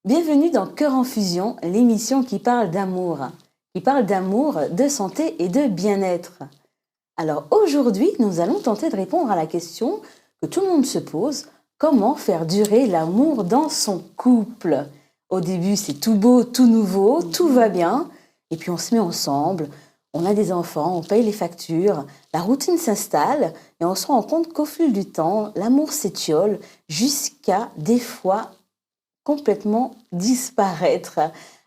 Bienvenue dans Cœur en Fusion, l'émission qui parle d'amour, de santé et de bien-être. Alors aujourd'hui, nous allons tenter de répondre à la question que tout le monde se pose, comment faire durer l'amour dans son couple? Au début, c'est tout beau, tout nouveau, tout va bien, et puis on se met ensemble, on a des enfants, on paye les factures, la routine s'installe, et on se rend compte qu'au fil du temps, l'amour s'étiole jusqu'à des fois complètement disparaître.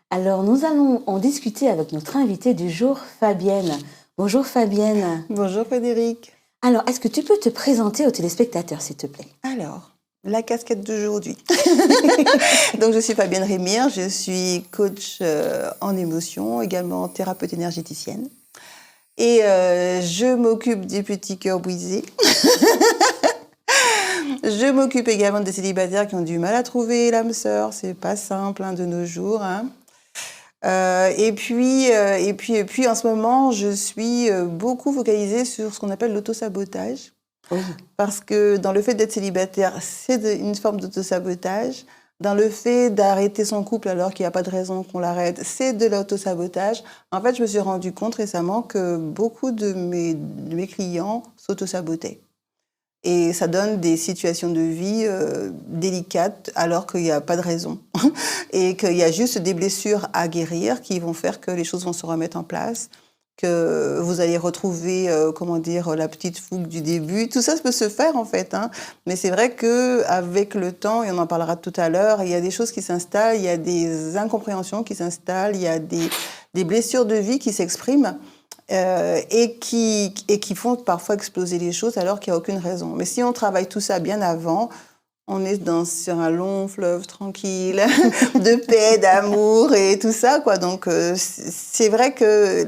Alors nous allons en discuter avec notre invitée du jour, Fabienne. Bonjour Fabienne. Bonjour Frédéric. Alors, est-ce que tu peux te présenter aux téléspectateurs, s'il te plaît? Alors, la casquette d'aujourd'hui. Donc, je suis Fabienne Rémire, je suis coach en émotion, également thérapeute énergéticienne. Et je m'occupe des petits cœurs brisés. Je m'occupe également des célibataires qui ont du mal à trouver l'âme sœur. C'est pas simple de nos jours. Et puis, en ce moment, je suis beaucoup focalisée sur ce qu'on appelle l'autosabotage. Oui. Parce que dans le fait d'être célibataire, c'est une forme d'autosabotage. Dans le fait d'arrêter son couple alors qu'il n'y a pas de raison qu'on l'arrête, c'est de l'autosabotage. En fait, je me suis rendu compte récemment que beaucoup de mes clients s'autosabotaient. Et ça donne des situations de vie délicates alors qu'il n'y a pas de raison. Et qu'il y a juste des blessures à guérir qui vont faire que les choses vont se remettre en place, que vous allez retrouver, la petite fougue du début. Tout ça peut se faire en fait. Mais c'est vrai qu'avec le temps, et on en parlera tout à l'heure, il y a des choses qui s'installent, il y a des incompréhensions qui s'installent, il y a des blessures de vie qui s'expriment. Et qui font parfois exploser les choses alors qu'il n'y a aucune raison. Mais si on travaille tout ça bien avant, on est sur un long fleuve tranquille, de paix, d'amour et tout ça, quoi. Donc, c'est vrai que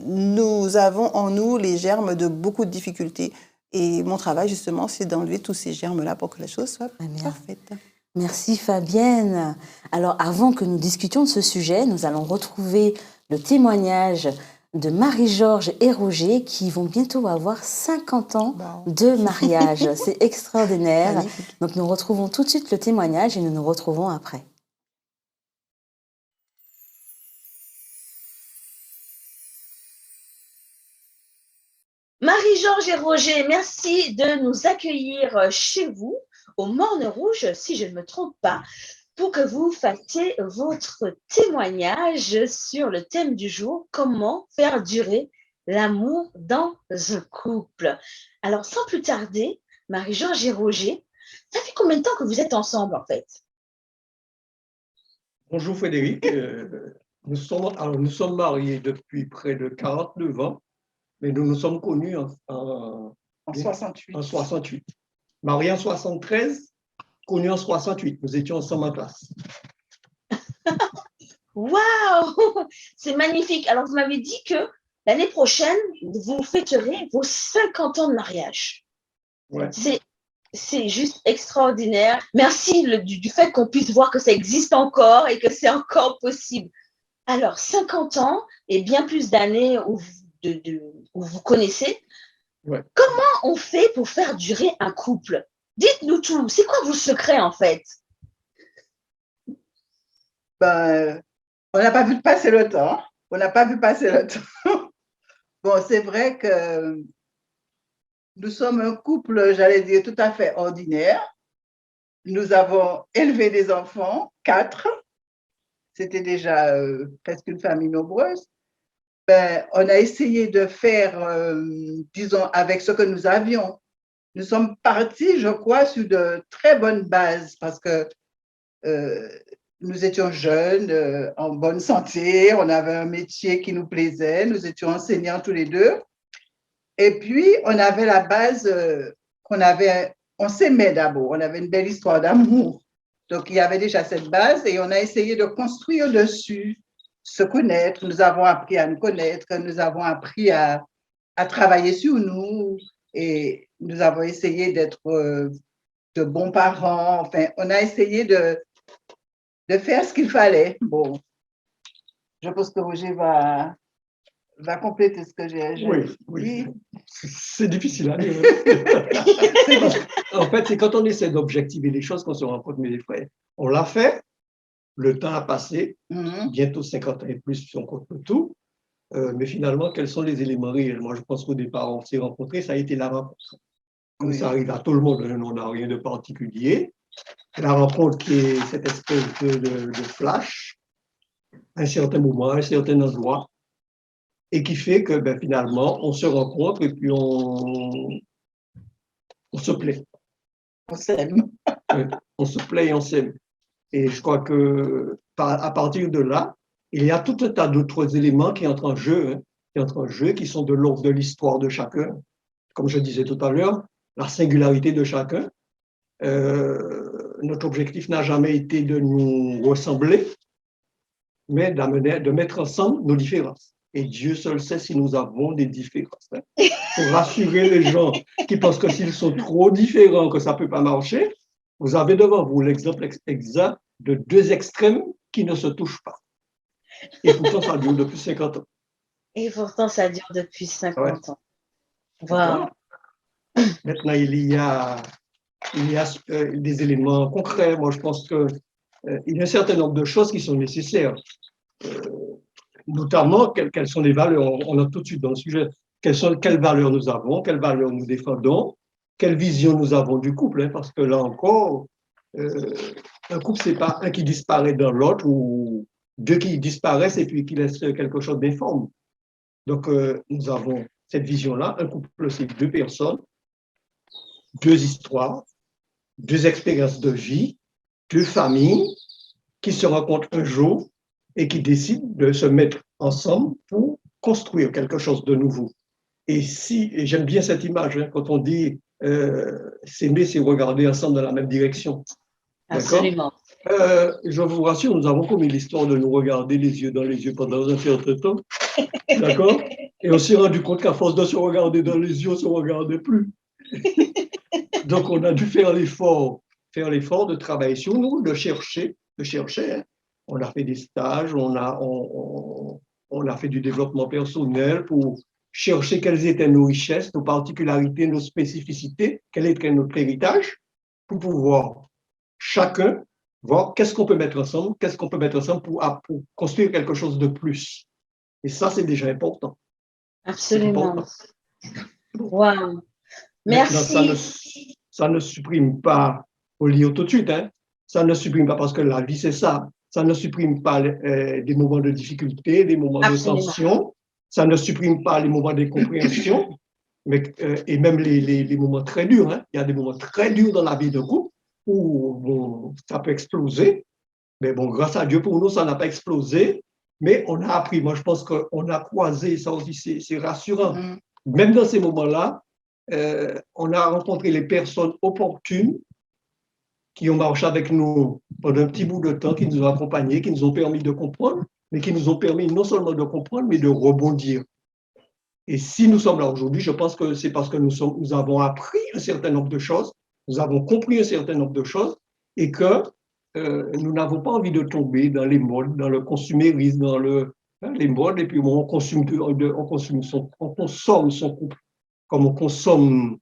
nous avons en nous les germes de beaucoup de difficultés. Et mon travail, justement, c'est d'enlever tous ces germes-là pour que la chose soit parfaite. Merci Fabienne. Alors, avant que nous discutions de ce sujet, nous allons retrouver le témoignage de Marie-Georges et Roger qui vont bientôt avoir 50 ans de mariage. C'est extraordinaire. Magnifique. Donc nous retrouvons tout de suite le témoignage et nous nous retrouvons après. Marie-Georges et Roger, merci de nous accueillir chez vous, au Morne Rouge, si je ne me trompe pas, pour que vous fassiez votre témoignage sur le thème du jour, comment faire durer l'amour dans un couple. Alors, sans plus tarder, Marie-Georges et Roger, ça fait combien de temps que vous êtes ensemble, en fait? Bonjour Frédéric, nous sommes mariés depuis près de 49 ans, mais nous nous sommes connus en 68. En 68. Mariés en 73, connus en 68. Nous étions ensemble en classe. Waouh! C'est magnifique. Alors, vous m'avez dit que l'année prochaine, vous fêterez vos 50 ans de mariage. Ouais. C'est juste extraordinaire. Merci du fait qu'on puisse voir que ça existe encore et que c'est encore possible. Alors, 50 ans et bien plus d'années où vous connaissez. Ouais. Comment on fait pour faire durer un couple? Dites-nous tout. C'est quoi vos secrets, en fait? On n'a pas vu passer le temps. Bon, c'est vrai que nous sommes un couple, j'allais dire, tout à fait ordinaire. Nous avons élevé des enfants, 4. C'était déjà presque une famille nombreuse. On a essayé de faire, disons, avec ce que nous avions. Nous sommes partis, je crois, sur de très bonnes bases parce que nous étions jeunes, en bonne santé, on avait un métier qui nous plaisait, nous étions enseignants tous les deux. Et puis, on avait la base on s'aimait d'abord, on avait une belle histoire d'amour. Donc, il y avait déjà cette base et on a essayé de construire dessus, se connaître. Nous avons appris à nous connaître, nous avons appris à travailler sur nous et nous avons essayé d'être de bons parents. Enfin, on a essayé de faire ce qu'il fallait. Bon, je pense que Roger va compléter ce que j'ai dit. Oui. C'est difficile à dire. En fait, c'est quand on essaie d'objectiver les choses qu'on se rend compte, mais les frères, on l'a fait, le temps a passé, Mhm. bientôt 50 ans et plus si on compte le tout. Mais finalement, quels sont les éléments réels? Moi, je pense qu'au départ, on s'est rencontrés, ça a été la rencontre. Comme ça Oui. arrive à tout le monde, on n'a rien de particulier. La rencontre qui est cette espèce de flash, à un certain moment, à un certain endroit, et qui fait que ben, finalement, on se rencontre et puis on se plaît. On s'aime. Ouais, on se plaît et on s'aime. Et je crois que à partir de là, il y a tout un tas d'autres éléments qui entrent en jeu, hein, qui entrent en jeu, qui sont de l'ordre de l'histoire de chacun. Comme je disais tout à l'heure, la singularité de chacun. Notre objectif n'a jamais été de nous ressembler, mais de mettre ensemble nos différences. Et Dieu seul sait si nous avons des différences. Hein. Pour rassurer les gens qui pensent que s'ils sont trop différents, que ça ne peut pas marcher, vous avez devant vous l'exemple exact de deux extrêmes qui ne se touchent pas. Et pourtant, ça dure depuis 50 ans. Et pourtant, ça dure depuis 50 ans. Wow. Maintenant, il y a des éléments concrets. Moi, je pense qu'il y a un certain nombre de choses qui sont nécessaires. Notamment, quelles sont les valeurs? On entre tout de suite dans le sujet. Quelles valeurs nous avons? Quelles valeurs nous défendons? Quelle vision nous avons du couple? Hein, parce que là encore, un couple, ce n'est pas un qui disparaît dans l'autre ou deux qui disparaissent et puis qui laissent quelque chose d'informe. Donc, nous avons cette vision-là. Un couple, c'est deux personnes, deux histoires, deux expériences de vie, deux familles qui se rencontrent un jour et qui décident de se mettre ensemble pour construire quelque chose de nouveau. Et j'aime bien cette image, hein, quand on dit s'aimer, c'est regarder ensemble dans la même direction. Absolument. Je vous rassure, nous avons commis l'histoire de nous regarder les yeux dans les yeux pendant un certain temps. D'accord? Et on s'est rendu compte qu'à force de se regarder dans les yeux, on ne se regardait plus. Donc, on a dû faire l'effort de travailler sur nous, de chercher. Hein. On a fait des stages, on a fait du développement personnel pour chercher quelles étaient nos richesses, nos particularités, nos spécificités, quel était notre héritage, pour pouvoir chacun voir qu'est-ce qu'on peut mettre ensemble, pour construire quelque chose de plus. Et ça, c'est déjà important. Absolument. Wow. Merci. Maintenant, ça ne supprime pas, faut le dire tout de suite, hein, ça ne supprime pas, parce que la vie, c'est ça. Ça ne supprime pas des moments de difficulté, des moments Absolument. de tension. Ça ne supprime pas les moments d'incompréhension, et même les moments très durs. Hein. Il y a des moments très durs dans la vie de couple où bon, ça peut exploser. Mais bon, grâce à Dieu, pour nous, ça n'a pas explosé. Mais on a appris. Moi, je pense qu'on a croisé, ça aussi, c'est rassurant. Mm-hmm. Même dans ces moments-là, on a rencontré les personnes opportunes qui ont marché avec nous pendant un petit bout de temps, qui nous ont accompagnés, qui nous ont permis de comprendre, mais qui nous ont permis non seulement de comprendre, mais de rebondir. Et si nous sommes là aujourd'hui, je pense que c'est parce que nous avons appris un certain nombre de choses, nous avons compris un certain nombre de choses, et que nous n'avons pas envie de tomber dans les modes, dans le consumérisme, dans les modes, et puis on consomme son couple comme on consomme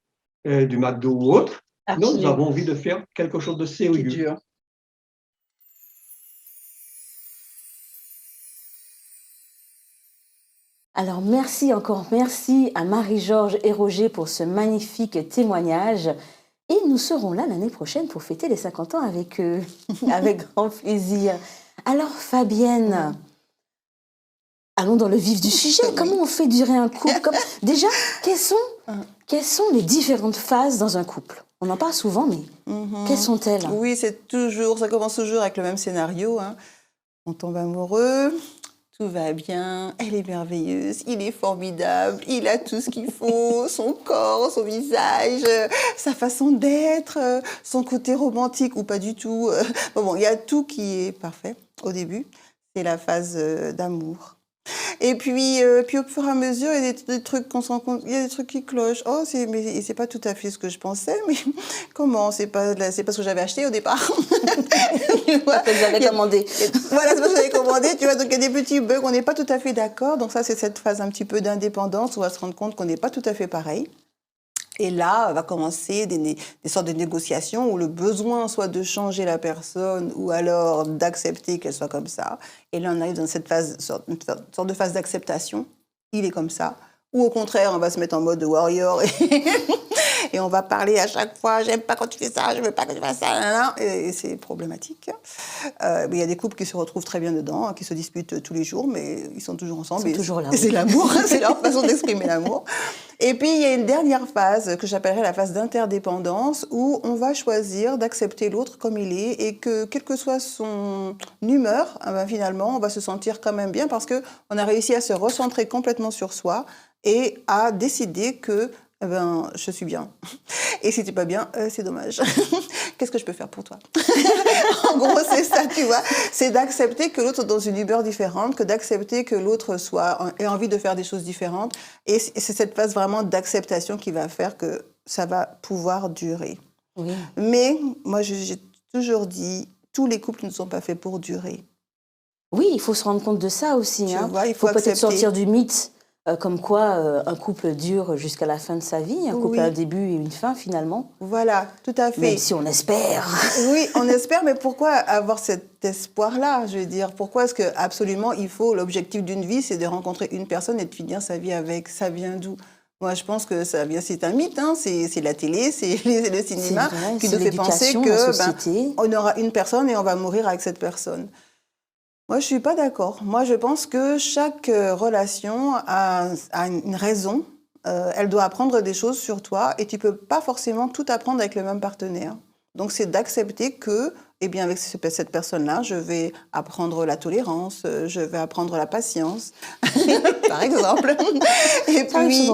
du McDo ou autre. Absolument. Nous avons envie de faire quelque chose de sérieux. Alors merci à Marie-Georges et Roger pour ce magnifique témoignage. Et nous serons là l'année prochaine pour fêter les 50 ans avec eux, avec grand plaisir. Alors Fabienne, allons dans le vif du sujet. Comment on fait durer un couple? Déjà, quelles sont les différentes phases dans un couple? On en parle souvent, mais quelles sont-elles? Oui, ça commence toujours avec le même scénario. Hein. On tombe amoureux, tout va bien, elle est merveilleuse, il est formidable, il a tout ce qu'il faut, son corps, son visage, sa façon d'être, son côté romantique ou pas du tout. Bon, il y a tout qui est parfait au début. C'est la phase d'amour. Et puis au fur et à mesure, il y a des trucs qu'on se rend compte, il y a des trucs qui clochent. Oh, mais c'est pas tout à fait ce que je pensais, mais comment? C'est pas ce que j'avais acheté au départ. C'est ce que j'avais commandé. Voilà, c'est ce que j'avais commandé, tu vois. Donc il y a des petits bugs, on n'est pas tout à fait d'accord. Donc ça, c'est cette phase un petit peu d'indépendance où on va se rendre compte qu'on n'est pas tout à fait pareil. Et là, va commencer des sortes de négociations où le besoin soit de changer la personne ou alors d'accepter qu'elle soit comme ça. Et là, on arrive dans cette phase, une sorte de phase d'acceptation. Il est comme ça. Ou au contraire, on va se mettre en mode warrior et on va parler à chaque fois, j'aime pas quand tu fais ça, je veux pas que tu fasses ça, et c'est problématique. Mais il y a des couples qui se retrouvent très bien dedans, qui se disputent tous les jours, mais ils sont toujours ensemble. Ils sont toujours là. C'est l'amour, c'est leur façon d'exprimer l'amour. Et puis il y a une dernière phase que j'appellerais la phase d'interdépendance, où on va choisir d'accepter l'autre comme il est et que quelle que soit son humeur, finalement, on va se sentir quand même bien parce que on a réussi à se recentrer complètement sur soi et à décider que je suis bien. Et si tu n'es pas bien, c'est dommage. Qu'est-ce que je peux faire pour toi? En gros, c'est ça, tu vois. C'est d'accepter que l'autre est dans une humeur différente, que d'accepter que l'autre ait envie de faire des choses différentes. Et c'est cette phase vraiment d'acceptation qui va faire que ça va pouvoir durer. Oui. Mais moi, j'ai toujours dit, tous les couples ne sont pas faits pour durer. Oui, il faut se rendre compte de ça aussi. Tu hein. vois, il faut peut-être accepter. sortir du mythe. Comme quoi, un couple dure jusqu'à la fin de sa vie, un couple a un début et une fin finalement. Voilà, tout à fait. Même si on espère. Oui, on espère, mais pourquoi avoir cet espoir-là? Je veux dire, pourquoi est-ce que absolument l'objectif d'une vie, c'est de rencontrer une personne et de finir sa vie avec? Ça vient d'où? Moi, je pense que ça vient, c'est un mythe, hein. C'est la télé, c'est le cinéma qui nous fait penser que on aura une personne et on va mourir avec cette personne. Moi, je ne suis pas d'accord. Moi, je pense que chaque relation a une raison. Elle doit apprendre des choses sur toi et tu ne peux pas forcément tout apprendre avec le même partenaire. Donc, c'est d'accepter que, eh bien, avec cette personne-là, je vais apprendre la tolérance, je vais apprendre la patience, par exemple. Et puis,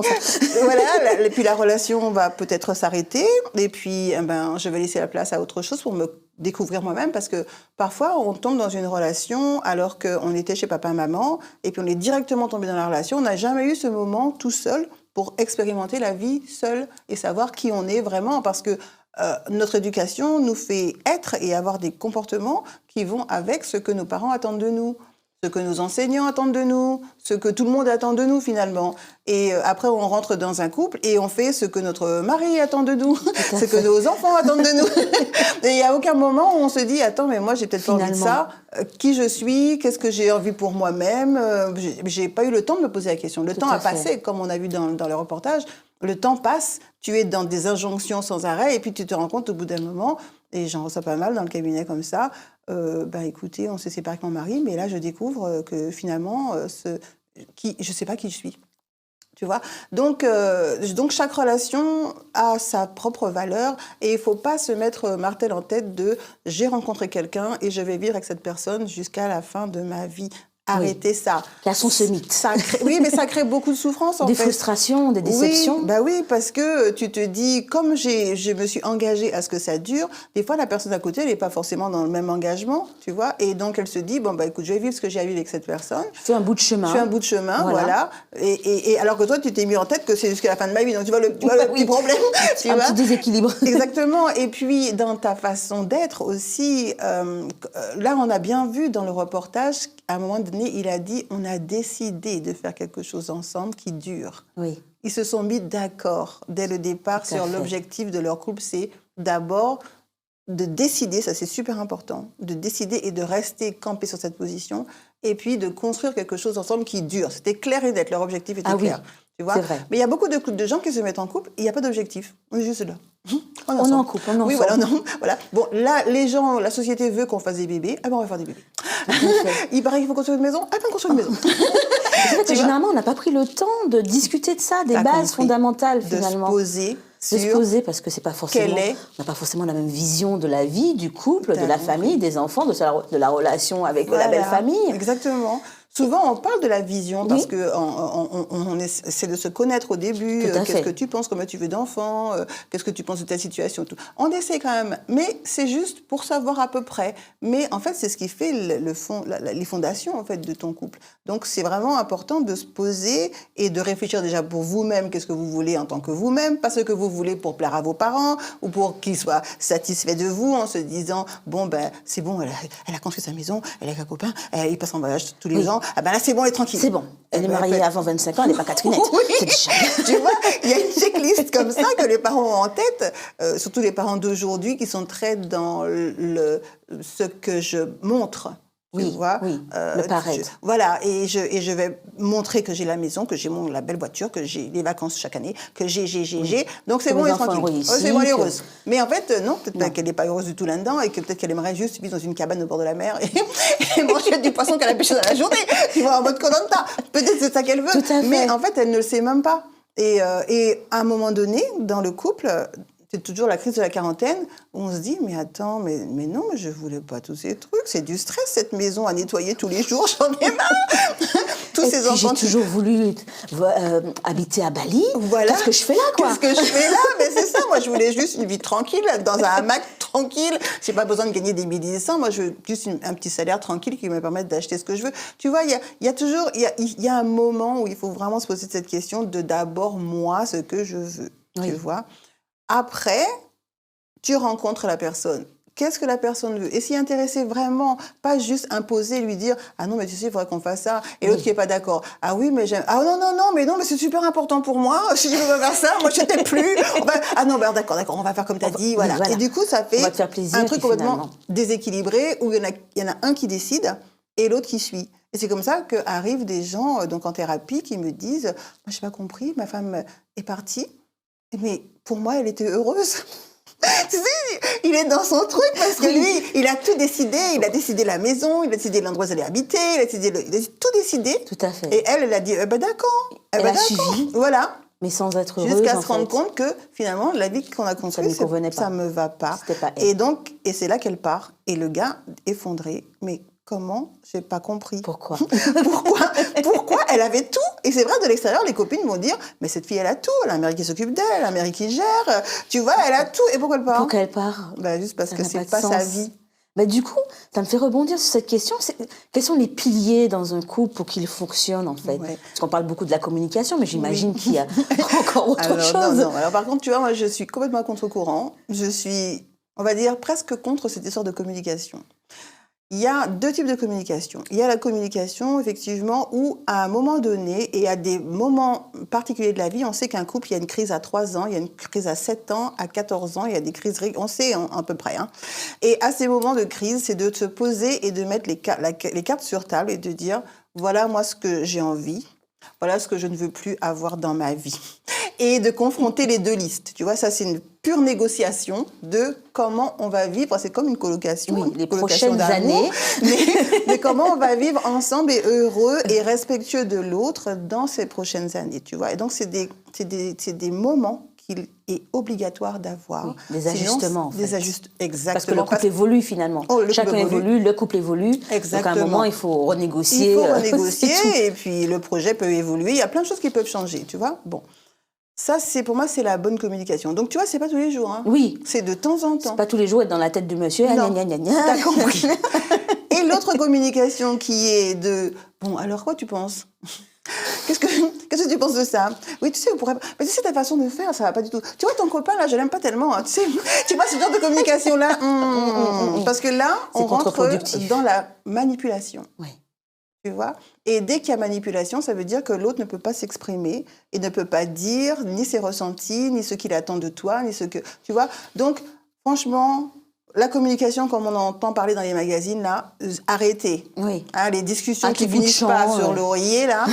voilà, et puis la relation va peut-être s'arrêter. Et puis, je vais laisser la place à autre chose pour me découvrir moi-même, parce que parfois, on tombe dans une relation alors qu'on était chez papa-maman, et puis on est directement tombé dans la relation. On n'a jamais eu ce moment tout seul pour expérimenter la vie seul et savoir qui on est vraiment, parce que notre éducation nous fait être et avoir des comportements qui vont avec ce que nos parents attendent de nous, ce que nos enseignants attendent de nous, ce que tout le monde attend de nous finalement. Et après, on rentre dans un couple et on fait ce que notre mari attend de nous, ce que nos enfants attendent de nous. Et il n'y a aucun moment où on se dit « Attends, mais moi, j'ai peut-être pas envie de ça. Qui je suis? Qu'est-ce que j'ai envie pour moi-même » J'ai pas eu le temps de me poser la question. Le temps a passé, comme on a vu dans le reportage. Le temps passe, tu es dans des injonctions sans arrêt et puis tu te rends compte au bout d'un moment, et j'en reçois pas mal dans le cabinet comme ça, écoutez, on s'est séparé avec mon mari, mais là je découvre que finalement, je sais pas qui je suis. Tu vois, donc chaque relation a sa propre valeur et il faut pas se mettre martel en tête de j'ai rencontré quelqu'un et je vais vivre avec cette personne jusqu'à la fin de ma vie. Arrêtez ça. Cassons ce mythe. Oui, mais ça crée beaucoup de souffrance, en fait. Des frustrations, des déceptions. Oui, parce que tu te dis, comme je me suis engagée à ce que ça dure, des fois, la personne à côté, elle n'est pas forcément dans le même engagement, tu vois, et donc elle se dit, écoute, je vais vivre ce que j'ai à vivre avec cette personne. Je fais un bout de chemin. Je fais un bout de chemin, voilà. Et alors que toi, tu t'es mis en tête que c'est jusqu'à la fin de ma vie, donc tu vois le petit problème. Un petit déséquilibre. Exactement. Et puis, dans ta façon d'être aussi, là, on a bien vu dans le reportage, à un moment donné, il a dit, on a décidé de faire quelque chose ensemble qui dure. Oui. Ils se sont mis d'accord dès le départ sur l'objectif de leur couple. C'est d'abord de décider, ça c'est super important, de décider et de rester campé sur cette position, et puis de construire quelque chose ensemble qui dure. C'était clair et net, leur objectif était clair. Tu vois, mais il y a beaucoup de gens qui se mettent en couple, il n'y a pas d'objectif. On est juste là. On est en couple, on est ensemble. Oui, voilà. Bon, là, la société veut qu'on fasse des bébés. Ah ben, on va faire des bébés. Il paraît qu'il faut construire une maison. Ah ben, on construit une maison. C'est vrai que généralement, on n'a pas pris le temps de discuter de ça, des bases fondamentales, finalement. De se poser, parce que c'est pas forcément, on n'a pas forcément la même vision de la vie, du couple, de la famille, des enfants, de la relation avec la belle famille. Exactement. Souvent, on parle de la vision parce que on essaie de se connaître au début. Qu'est-ce que tu penses, comment tu veux d'enfant, qu'est-ce que tu penses de ta situation, tout. On essaie quand même, mais c'est juste pour savoir à peu près. Mais en fait, c'est ce qui fait les fondations en fait de ton couple. Donc, c'est vraiment important de se poser et de réfléchir déjà pour vous-même. Qu'est-ce que vous voulez en tant que vous-même, pas ce que vous voulez pour plaire à vos parents ou pour qu'ils soient satisfaits de vous en se disant c'est bon, elle a construit sa maison, elle a un copain, il passe en voyage tous les ans. ah ben là c'est bon, elle est tranquille. C'est bon. Elle est mariée avant 25 ans, elle n'est pas Catherinette. Oui. C'est déjà bien. Tu vois, il y a une checklist comme ça que les parents ont en tête, surtout les parents d'aujourd'hui qui sont très dans ce que je montre. Tu Oui, vois, oui, le paraître. Voilà, et je vais montrer que j'ai la maison, que j'ai la belle voiture, que j'ai les vacances chaque année, que j'ai. Donc c'est Que bon, les elle est enfants tranquille. réussissent, C'est bon, elle est que- heureuse. Mais en fait, non, peut-être qu'elle n'est pas heureuse du tout là-dedans et que peut-être qu'elle aimerait juste vivre dans une cabane au bord de la mer et manger du poisson qu'elle a pêché dans la journée. Tu vois, en mode Koh-Lanta. Peut-être c'est ça qu'elle veut. Tout à fait. Mais en fait, elle ne le sait même pas. Et à un moment donné, dans le couple, c'est toujours la crise de la quarantaine, où on se dit, mais attends, mais non, mais je voulais pas tous ces trucs, c'est du stress, cette maison à nettoyer tous les jours, j'en ai marre. Tous Et ces puis, enfants. j'ai toujours voulu habiter à Bali. Voilà. Qu'est-ce que je fais là, quoi? Qu'est-ce que je fais là? Mais c'est ça, moi je voulais juste une vie tranquille, dans un hamac tranquille. J'ai pas besoin de gagner des milliers de cents, moi je veux juste un petit salaire tranquille qui me permette d'acheter ce que je veux. Tu vois, il y a un moment où il faut vraiment se poser cette question de d'abord moi, ce que je veux. Oui. Tu vois? Après, tu rencontres la personne. Qu'est-ce que la personne veut? Et s'y intéresser vraiment, pas juste imposer, lui dire « Ah non, mais tu sais, il faudrait qu'on fasse ça. » Et l'autre qui n'est pas d'accord. « Ah oui, mais j'aime... Ah non, mais c'est super important pour moi. Si je veux pas faire ça, moi, je t'aime plus. » Ah non, ben, d'accord, on va faire comme tu as dit. Voilà. voilà. Et du coup, ça On fait va te faire plaisir, un truc puis complètement finalement. déséquilibré où il y en a un qui décide et l'autre qui suit. Et c'est comme ça qu'arrivent des gens donc en thérapie qui me disent « Moi, je n'ai pas compris, ma femme est partie. Mais pour moi, elle était heureuse. » Tu sais, il est dans son truc parce que lui, il a tout décidé. Il a décidé la maison, il a décidé l'endroit où elle allait habiter, il a tout décidé. Tout à fait. Et elle a dit, d'accord. Elle a suivi. Voilà. Mais sans être heureuse, Jusqu'à en se rendre fait. compte que finalement, la vie qu'on a lui construite, convenait pas. ça me va pas. C'était pas elle. Et c'est là qu'elle part. Et le gars, effondré, mais comment? J'ai pas compris. Pourquoi? Pourquoi elle avait tout? Et c'est vrai, de l'extérieur, les copines vont dire, mais cette fille, elle a tout. Elle a un mari qui s'occupe d'elle, un mari qui gère. Tu vois, elle a tout. Et pourquoi elle part? Pourquoi elle part? Juste parce Ça que n'a c'est de pas sa sens. vie. Du coup, ça me fait rebondir sur cette question. Quels sont les piliers dans un couple pour qu'il fonctionne, en fait? Ouais. Parce qu'on parle beaucoup de la communication, mais j'imagine qu'il y a encore autre Alors, chose. non. Alors, par contre, tu vois, moi, je suis complètement à contre-courant. Je suis, on va dire, presque contre cette histoire de communication. Il y a deux types de communication. Il y a la communication, effectivement, où à un moment donné, et à des moments particuliers de la vie, on sait qu'un couple, il y a une crise à 3 ans, il y a une crise à 7 ans, à 14 ans, il y a des crises, on sait à peu près. Hein. Et à ces moments de crise, c'est de se poser et de mettre les cartes sur table et de dire, voilà moi ce que j'ai envie, voilà ce que je ne veux plus avoir dans ma vie. Et de confronter les deux listes. Tu vois, ça, c'est une pure négociation de comment on va vivre. C'est comme une colocation. Oui, les colocation prochaines années. mais comment on va vivre ensemble et heureux et respectueux de l'autre dans ces prochaines années. Tu vois, et donc, c'est des moments qu'il est obligatoire d'avoir. Oui, des ajustements, en fait. Exactement. Parce que le couple évolue, finalement. Chacun évolue, le couple évolue. Exactement. Donc, à un moment, il faut renégocier. Il faut renégocier, et puis le projet peut évoluer. Il y a plein de choses qui peuvent changer, tu vois. Bon. Ça, pour moi, c'est la bonne communication. Donc, tu vois, c'est pas tous les jours. Hein. Oui. C'est de temps en temps. C'est pas tous les jours être dans la tête du monsieur. Non. Gna, gna, gna, gna. T'as compris. Et l'autre communication qui est de... Bon, alors quoi tu penses? Qu'est-ce que tu penses de ça? Oui, tu sais, mais tu sais, ta façon de faire, ça va pas du tout. Tu vois, ton copain, là, je l'aime pas tellement. Hein. Tu sais, tu vois, ce genre de communication-là. Parce que là, on rentre dans la manipulation. Oui. Tu vois? Et dès qu'il y a manipulation, ça veut dire que l'autre ne peut pas s'exprimer et ne peut pas dire ni ses ressentis, ni ce qu'il attend de toi, ni ce que... Tu vois? Donc, franchement, la communication, comme on entend parler dans les magazines, là, arrêtez. Oui. Hein, les discussions qui bout de finissent champ, pas sur l'oreiller, là.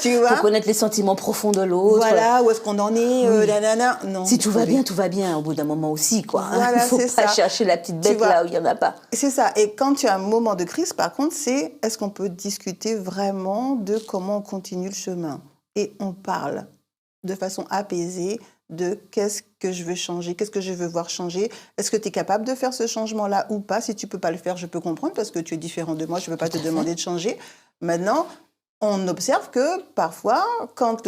Tu vois? Pour connaître les sentiments profonds de l'autre. Voilà, où est-ce qu'on en est, Oui. nanana. Non. Si tout va bien, tout va bien. Au bout d'un moment aussi, quoi. Voilà, Il ne faut c'est pas ça. chercher la petite Tu bête vois. là où il n'y en a pas. C'est ça. Et quand tu as un moment de crise, par contre, c'est est-ce qu'on peut discuter vraiment de comment on continue le chemin? Et on parle de façon apaisée de qu'est-ce que je veux changer, qu'est-ce que je veux voir changer. Est-ce que tu es capable de faire ce changement-là ou pas? Si tu ne peux pas le faire, je peux comprendre parce que tu es différent de moi, je ne peux pas te demander de changer. Maintenant, on observe que parfois, quand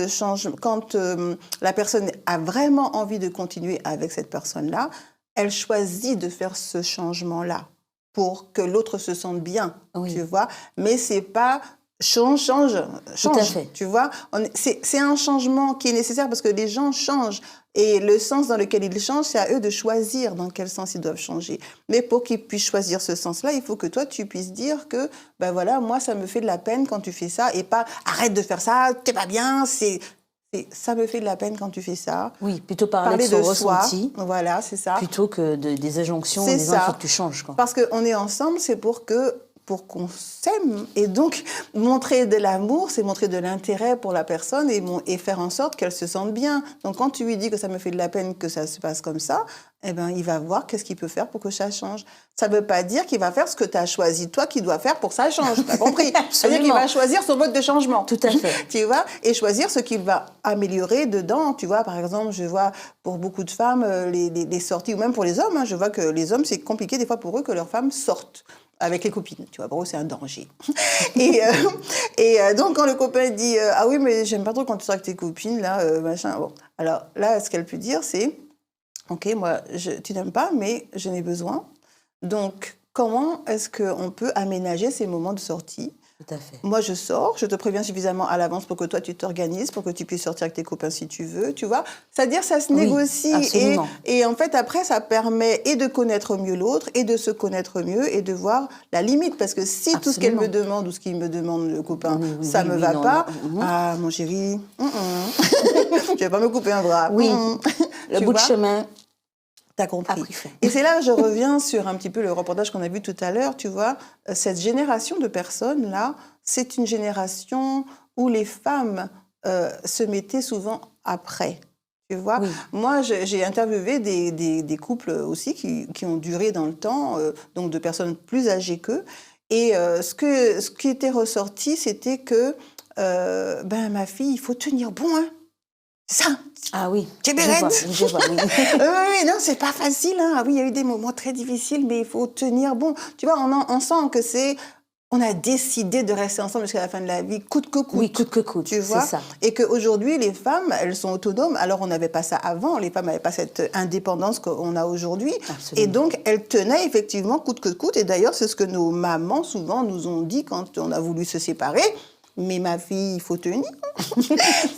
la personne a vraiment envie de continuer avec cette personne-là, elle choisit de faire ce changement-là pour que l'autre se sente bien, Oui. tu vois. Mais c'est pas change, à fait. tu vois. C'est un changement qui est nécessaire parce que les gens changent. Et le sens dans lequel ils changent, c'est à eux de choisir dans quel sens ils doivent changer. Mais pour qu'ils puissent choisir ce sens-là, il faut que toi, tu puisses dire que, ben voilà, moi, ça me fait de la peine quand tu fais ça, et pas arrête de faire ça, t'es pas bien, ça me fait de la peine quand tu fais ça. Oui, plutôt parler de son ressenti. Voilà, c'est ça. Plutôt que des injonctions en C'est disant ça. il faut que tu changes, quoi. Parce qu'on est ensemble, c'est pour qu'on s'aime. Et donc, montrer de l'amour, c'est montrer de l'intérêt pour la personne et faire en sorte qu'elle se sente bien. Donc, quand tu lui dis que ça me fait de la peine que ça se passe comme ça, eh ben, il va voir qu'est-ce qu'il peut faire pour que ça change. Ça ne veut pas dire qu'il va faire ce que tu as choisi, toi, qu'il doit faire pour que ça change. Tu as compris? C'est-à-dire qu'il va choisir son mode de changement. Tout à fait. Tu vois? Et choisir ce qu'il va améliorer dedans. Tu vois, par exemple, je vois pour beaucoup de femmes, les sorties, ou même pour les hommes, hein, je vois que les hommes, c'est compliqué des fois pour eux que leurs femmes sortent avec les copines, tu vois, pour eux, c'est un danger. Donc, quand le copain dit « Ah oui, mais j'aime pas trop quand tu sors avec tes copines, là, machin. » Bon, alors là, ce qu'elle peut dire, c'est « Ok, moi, tu n'aimes pas, mais je n'ai besoin. Donc, comment est-ce qu'on peut aménager ces moments de sortie ? Tout à fait. Moi, je sors, je te préviens suffisamment à l'avance pour que toi, tu t'organises, pour que tu puisses sortir avec tes copains si tu veux, tu vois. C'est-à-dire, ça se négocie. Absolument. Et en fait, après, ça permet et de connaître mieux l'autre, et de se connaître mieux, et de voir la limite. Parce que si tout ce qu'elle me demande ou ce qu'il me demande, le copain, ça me va pas, ah, mon chéri, tu vas pas me couper un bras. Oui, le bout de chemin. T'as compris. Et c'est là que je reviens sur un petit peu le reportage qu'on a vu tout à l'heure, tu vois. Cette génération de personnes-là, c'est une génération où les femmes se mettaient souvent après. Tu vois, moi, j'ai interviewé des couples aussi qui ont duré dans le temps, donc de personnes plus âgées qu'eux. Et ce qui était ressorti, c'était que, ma fille, il faut tenir bon, hein. C'est ça. Ah oui, je vois, oui. Oui, non, c'est pas facile. Hein. Ah oui, il y a eu des moments très difficiles, mais il faut tenir bon. Tu vois, on sent que on a décidé de rester ensemble jusqu'à la fin de la vie, coûte que coûte. Oui, coûte que coûte, tu vois. C'est ça. Et qu'aujourd'hui, les femmes, elles sont autonomes. Alors, on n'avait pas ça avant. Les femmes n'avaient pas cette indépendance qu'on a aujourd'hui. Absolument. Et donc, elles tenaient effectivement coûte que coûte. Et d'ailleurs, c'est ce que nos mamans, souvent, nous ont dit quand on a voulu se séparer. Mais ma fille, il faut tenir.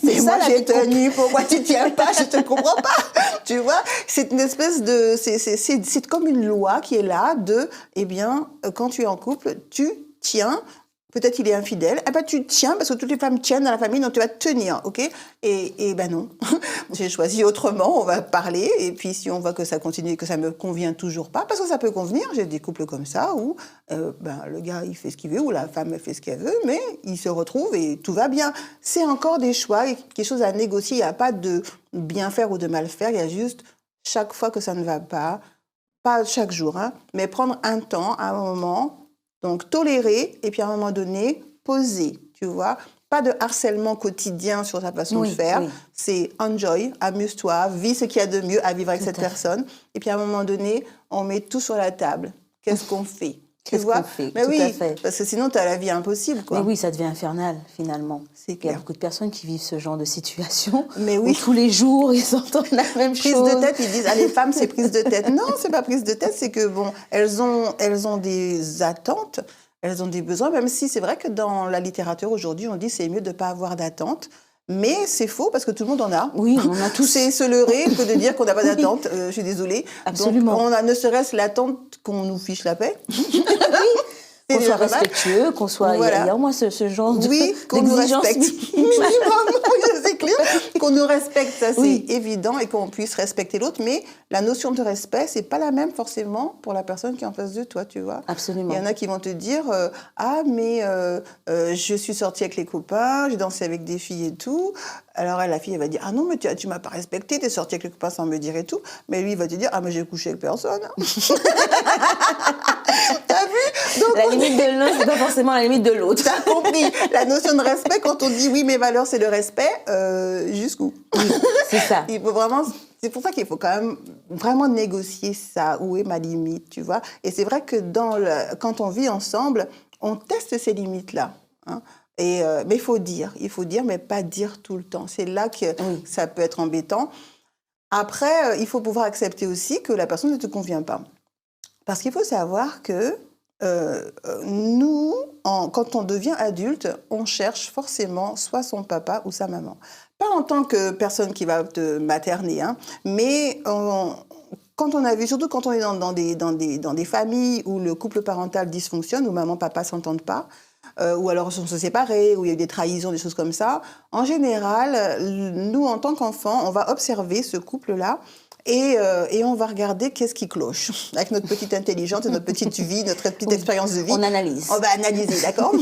Mais moi, j'ai tenu. Pourquoi tu tiens pas? Je te comprends pas. Tu vois, c'est une espèce de, c'est comme une loi qui est là de, eh bien, quand tu es en couple, tu tiens. Peut-être il est infidèle. Eh ben, tu tiens parce que toutes les femmes tiennent dans la famille, donc tu vas tenir, ok? Et ben non. J'ai choisi autrement. On va parler. Et puis si on voit que ça continue et que ça me convient toujours pas, parce que ça peut convenir. J'ai des couples comme ça où le gars il fait ce qu'il veut ou la femme elle fait ce qu'elle veut, mais ils se retrouvent et tout va bien. C'est encore des choix, quelque chose à négocier. Il n'y a pas de bien faire ou de mal faire. Il y a juste chaque fois que ça ne va pas chaque jour, hein, mais prendre un temps, un moment. Donc, tolérer et puis à un moment donné, poser, tu vois. Pas de harcèlement quotidien sur sa façon de faire. Oui. C'est enjoy, amuse-toi, vis ce qu'il y a de mieux à vivre avec cette personne. Et puis à un moment donné, on met tout sur la table. Qu'est-ce qu'on fait? Qu'est-ce qu'on fait? Mais oui, parce que sinon, tu as la vie impossible, quoi. Mais oui, ça devient infernal, finalement. C'est clair. Il y a beaucoup de personnes qui vivent ce genre de situation. Mais oui. Où tous les jours, ils entendent la même chose. Prise de tête, ils disent, les femmes, c'est prise de tête. Non, c'est pas prise de tête, c'est que, bon, elles ont des attentes, elles ont des besoins, même si c'est vrai que dans la littérature, aujourd'hui, on dit c'est mieux de ne pas avoir d'attente. Mais c'est faux parce que tout le monde en a. Oui, on en a tous. C'est se leurrer que de dire qu'on n'a pas d'attente. Je suis désolée. Absolument. Donc, on a ne serait-ce l'attente qu'on nous fiche la paix. Oui. Qu'on soit respectueux, qu'on soit... Voilà. Il y a au moins ce genre de oui, qu'on nous respecte. C'est clair. Qu'on nous respecte, ça c'est évident, et qu'on puisse respecter l'autre. Mais la notion de respect, c'est pas la même forcément pour la personne qui est en face de toi, tu vois. Absolument. Il y en a qui vont te dire je suis sortie avec les copains, j'ai dansé avec des filles et tout. Alors la fille, elle va dire ah non, mais tu m'as pas respecté, t'es sortie avec les copains sans me dire et tout. Mais lui, il va te dire mais j'ai couché avec personne. T'as vu? Donc, la limite de l'un, c'est pas forcément la limite de l'autre. T'as compris? La notion de respect, quand on dit oui, mes valeurs, c'est le respect, jusqu'où? Oui, c'est ça. Il faut vraiment... C'est pour ça qu'il faut quand même vraiment négocier ça. Où est ma limite, tu vois? Et c'est vrai que quand on vit ensemble, on teste ces limites-là. Hein? Mais il faut dire, mais pas dire tout le temps. C'est là que ça peut être embêtant. Après, il faut pouvoir accepter aussi que la personne ne te convient pas. Parce qu'il faut savoir que nous, quand on devient adulte, on cherche forcément soit son papa ou sa maman. Pas en tant que personne qui va te materner, hein, mais quand on a vu, surtout quand on est dans des familles où le couple parental dysfonctionne, où maman, papa ne s'entendent pas, ou alors sont se séparés, où il y a eu des trahisons, des choses comme ça, en général, nous, en tant qu'enfants, on va observer ce couple-là et on va regarder qu'est-ce qui cloche. Avec notre petite intelligence, notre petite vie, notre petite expérience de vie. On analyse. On va analyser, d'accord?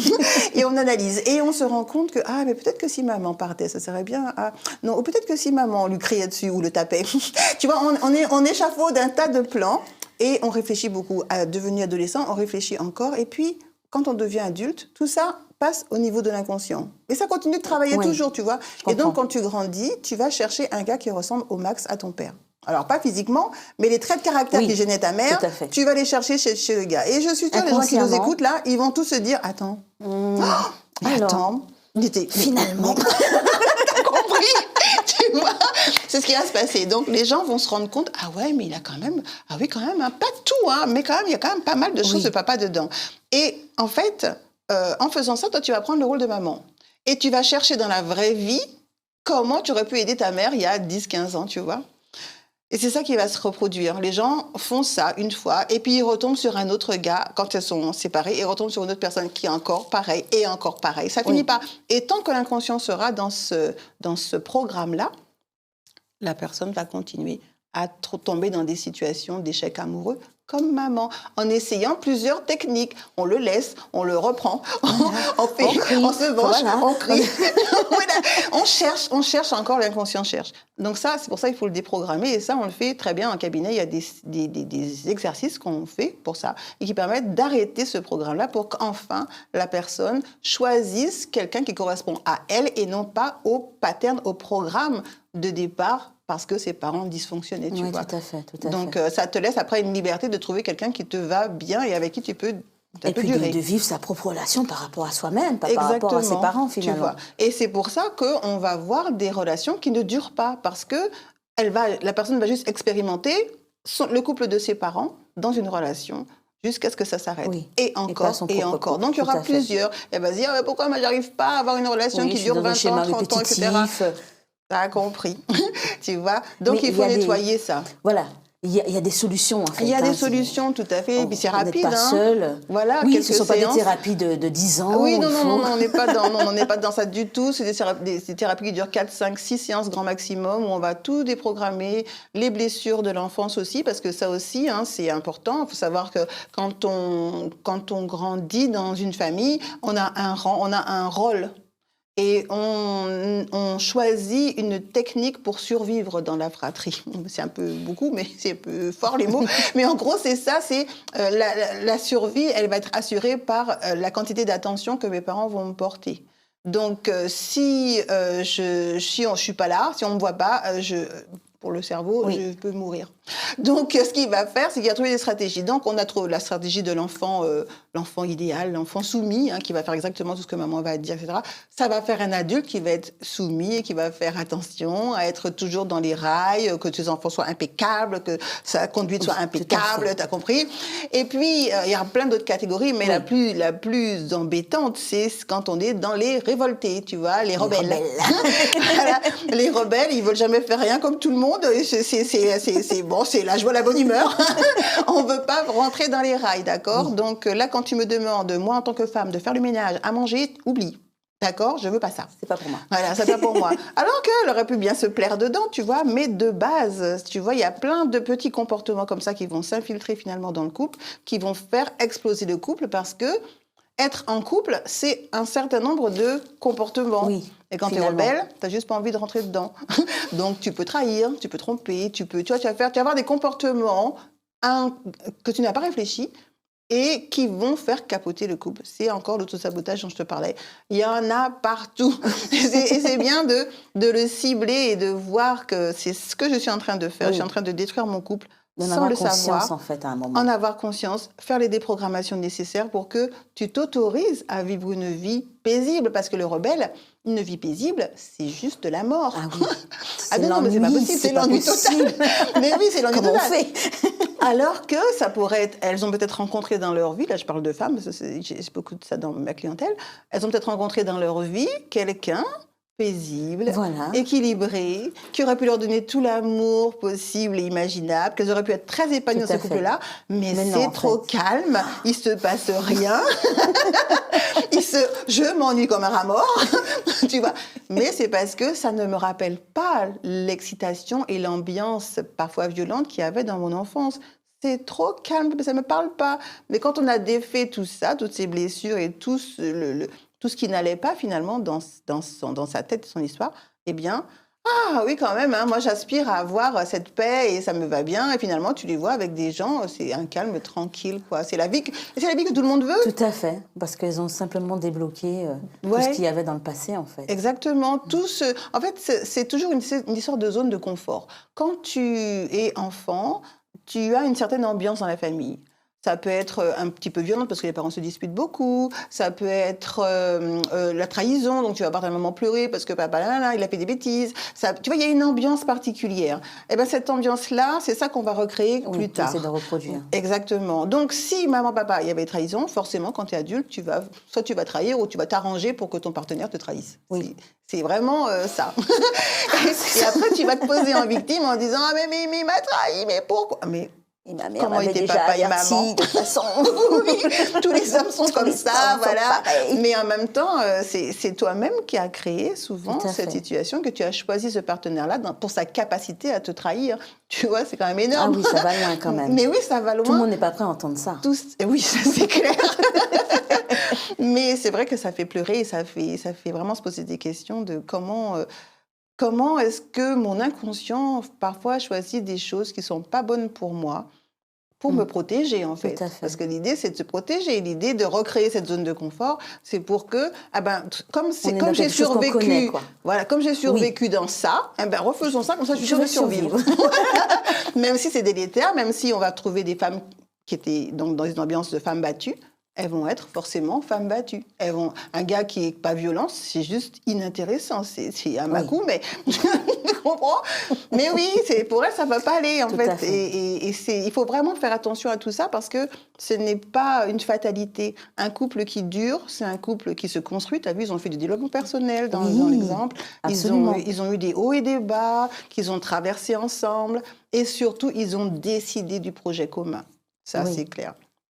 Et on analyse. Et on se rend compte que, mais peut-être que si maman partait, ça serait bien. Non, ou peut-être que si maman lui criait dessus ou le tapait. Tu vois, on échafaude un tas de plans et on réfléchit beaucoup. À devenir adolescent, on réfléchit encore. Et puis, quand on devient adulte, tout ça passe au niveau de l'inconscient. Et ça continue de travailler toujours, tu vois. Et donc, quand tu grandis, tu vas chercher un gars qui ressemble au max à ton père. Alors, pas physiquement, mais les traits de caractère qui gênaient ta mère, tu vas les chercher chez le gars. Et je suis sûre, les gens qui nous écoutent là, ils vont tous se dire, attends, attends, finalement, t'as compris, tu vois, c'est ce qui va se passer. Donc, les gens vont se rendre compte, mais il a quand même, quand même, hein, pas tout, hein, mais quand même, il y a quand même pas mal de choses de papa dedans. Et en fait, en faisant ça, toi, tu vas prendre le rôle de maman. Et tu vas chercher dans la vraie vie comment tu aurais pu aider ta mère il y a 10-15 ans, tu vois. Et c'est ça qui va se reproduire. Les gens font ça une fois, et puis ils retombent sur un autre gars quand elles sont séparées, et retombent sur une autre personne qui est encore pareil, et encore pareil. Ça finit pas. Et tant que l'inconscient sera dans ce programme-là, la personne va continuer à tomber dans des situations d'échec amoureux, comme maman, en essayant plusieurs techniques. On le laisse, on le reprend, on se venge, on crie. On cherche encore, l'inconscient cherche. Donc ça, c'est pour ça qu'il faut le déprogrammer. Et ça, on le fait très bien en cabinet. Il y a des exercices qu'on fait pour ça et qui permettent d'arrêter ce programme-là pour qu'enfin, la personne choisisse quelqu'un qui correspond à elle et non pas au pattern, au programme de départ parce que ses parents dysfonctionnaient, tu vois. Tout à fait. Donc, ça te laisse après une liberté de trouver quelqu'un qui te va bien et avec qui tu peux durer. De vivre sa propre relation par rapport à soi-même, pas par rapport à ses parents, finalement. Tu vois. Et c'est pour ça qu'on va voir des relations qui ne durent pas, parce que la personne va juste expérimenter le couple de ses parents dans une relation jusqu'à ce que ça s'arrête. Et encore. Donc, il y aura plusieurs. Elle va se dire, pourquoi moi, j'arrive pas à avoir une relation qui dure 20 ans, 30 ans, etc. T'as compris, tu vois. Donc, il faut nettoyer ça. Voilà. Il y a des solutions, en fait. Il y a des solutions, tout à fait. Et puis c'est rapide. On n'est pas seul. Voilà, oui, ce ne sont pas des thérapies de 10 ans. Oui, non, on n'est pas dans ça du tout. C'est des thérapies qui durent 4, 5, 6 séances grand maximum, où on va tout déprogrammer, les blessures de l'enfance aussi, parce que ça aussi, hein, c'est important. Il faut savoir que quand on grandit dans une famille, on a un rôle. Et on choisit une technique pour survivre dans la fratrie. C'est un peu beaucoup, mais c'est un peu fort les mots. Mais en gros, c'est ça, c'est la survie, elle va être assurée par la quantité d'attention que mes parents vont me porter. Donc, si je suis pas là, si on me voit pas, pour le cerveau, je peux mourir. Donc, ce qu'il va faire, c'est qu'il va trouver des stratégies. Donc, on a trouvé la stratégie de l'enfant idéal, l'enfant soumis, hein, qui va faire exactement tout ce que maman va dire, etc. Ça va faire un adulte qui va être soumis et qui va faire attention à être toujours dans les rails, que ses enfants soient impeccables, que sa conduite soit impeccable, t'as compris? Et puis, il y a plein d'autres catégories, mais la plus embêtante, c'est quand on est dans les révoltés, tu vois, les rebelles. Voilà. Les rebelles, ils veulent jamais faire rien comme tout le monde. C'est la joie, la bonne humeur. On veut pas rentrer dans les rails, d'accord? Donc là, quand tu me demandes, moi en tant que femme, de faire le ménage, à manger, oublie. D'accord? Je veux pas ça. C'est pas pour moi. Voilà, c'est pas pour moi. Alors qu'elle aurait pu bien se plaire dedans, tu vois, mais de base, tu vois, il y a plein de petits comportements comme ça qui vont s'infiltrer finalement dans le couple, qui vont faire exploser le couple parce que être en couple, c'est un certain nombre de comportements. Oui, et quand tu es rebelle, tu n'as juste pas envie de rentrer dedans. Donc, tu peux trahir, tu peux tromper, tu vas avoir des comportements que tu n'as pas réfléchi et qui vont faire capoter le couple. C'est encore l'autosabotage dont je te parlais. Il y en a partout. Et c'est bien de le cibler et de voir que c'est ce que je suis en train de faire. Oui. Je suis en train de détruire mon couple. Sans le savoir, en fait, à un moment. En avoir conscience, faire les déprogrammations nécessaires pour que tu t'autorises à vivre une vie paisible. Parce que le rebelle, Une vie paisible, c'est juste de la mort. Ah oui. Ah non, mais c'est pas possible, c'est l'ennui total. Mais oui, c'est l'ennui Comment total. on fait? Alors que ça pourrait être, elles ont peut-être rencontré dans leur vie, là je parle de femmes, parce que j'ai beaucoup de ça dans ma clientèle, elles ont peut-être rencontré dans leur vie quelqu'un paisible, Voilà. équilibré, qui aurait pu leur donner tout l'amour possible et imaginable, qu'elles auraient pu être très épanouies Tout dans à ce fait. couple-là, mais Mais non, c'est en trop fait. calme, il se passe rien, je m'ennuie comme un rat mort, tu vois. Mais c'est parce que ça ne me rappelle pas l'excitation et l'ambiance parfois violente qu'il y avait dans mon enfance. C'est trop calme, ça ne me parle pas. Mais quand on a défait tout ça, toutes ces blessures et tout ce qui n'allait pas finalement dans sa tête, son histoire, eh bien, ah oui quand même, hein, moi j'aspire à avoir cette paix et ça me va bien. Et finalement, tu les vois avec des gens, c'est un calme tranquille, quoi. C'est la vie que tout le monde veut. Tout à fait, parce qu'elles ont simplement débloqué tout Ouais. ce qu'il y avait dans le passé, en fait. Exactement. En fait, c'est toujours une histoire de zone de confort. Quand tu es enfant, tu as une certaine ambiance dans la famille. Ça peut être un petit peu violent parce que les parents se disputent beaucoup. Ça peut être la trahison, donc tu vas partir un moment pleurer parce que papa, il a fait des bêtises. Tu vois, il y a une ambiance particulière. Et bien cette ambiance-là, c'est ça qu'on va recréer plus tard. C'est de reproduire. Exactement. Donc si maman, papa, il y avait trahison, forcément, quand tu es adulte, soit tu vas trahir ou tu vas t'arranger pour que ton partenaire te trahisse. Oui. C'est vraiment ça. Et après, tu vas te poser en victime en disant « Ah, mais il m'a trahi, mais pourquoi ?» Mais et ma mère comment m'avait étaient déjà papa et averti, maman de toute façon. Oui, tous les hommes sont comme ça, hommes sont voilà. pareils. Mais en même temps, c'est toi-même qui as créé souvent Tout à cette fait. situation, que tu as choisi ce partenaire-là pour sa capacité à te trahir. Tu vois, c'est quand même Ah énorme. oui, ça va loin quand même. Mais oui, ça va loin. Tout le monde n'est pas prêt à entendre ça. Oui, ça, c'est clair. Mais c'est vrai que ça fait pleurer et ça fait vraiment se poser des questions de comment est-ce que mon inconscient parfois choisit des choses qui ne sont pas bonnes pour moi, pour me protéger en fait. Tout à fait. Parce que l'idée, c'est de se protéger. L'idée de recréer cette zone de confort, c'est pour que, comme j'ai survécu, voilà, comme j'ai survécu dans ça, refaisons ça, comme ça je suis sûre de survivre. Même si c'est délétère, même si on va trouver des femmes qui étaient donc dans une ambiance de femmes battues, elles vont être forcément femmes battues. Un gars qui n'est pas violent, c'est juste inintéressant. C'est un macou, mais tu comprends. Mais oui, pour elle, ça ne va pas aller, en fait. Et il faut vraiment faire attention à tout ça parce que ce n'est pas une fatalité. Un couple qui dure, c'est un couple qui se construit. Tu as vu, ils ont fait du développement personnel dans l'exemple. Ils ont eu des hauts et des bas qu'ils ont traversés ensemble. Et surtout, ils ont décidé du projet commun. Ça, c'est clair.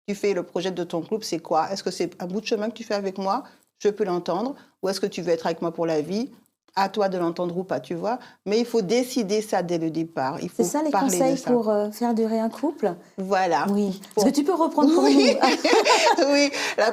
Tu fais le projet de ton couple, c'est quoi? Est-ce que c'est un bout de chemin que tu fais avec moi? Je peux l'entendre. Ou est-ce que tu veux être avec moi pour la vie? À toi de l'entendre ou pas, tu vois. Mais il faut décider ça dès le départ. Il faut c'est ça les parler conseils de ça. pour faire durer un couple? Voilà. Oui. Est-ce que tu peux reprendre pour nous? Oui. La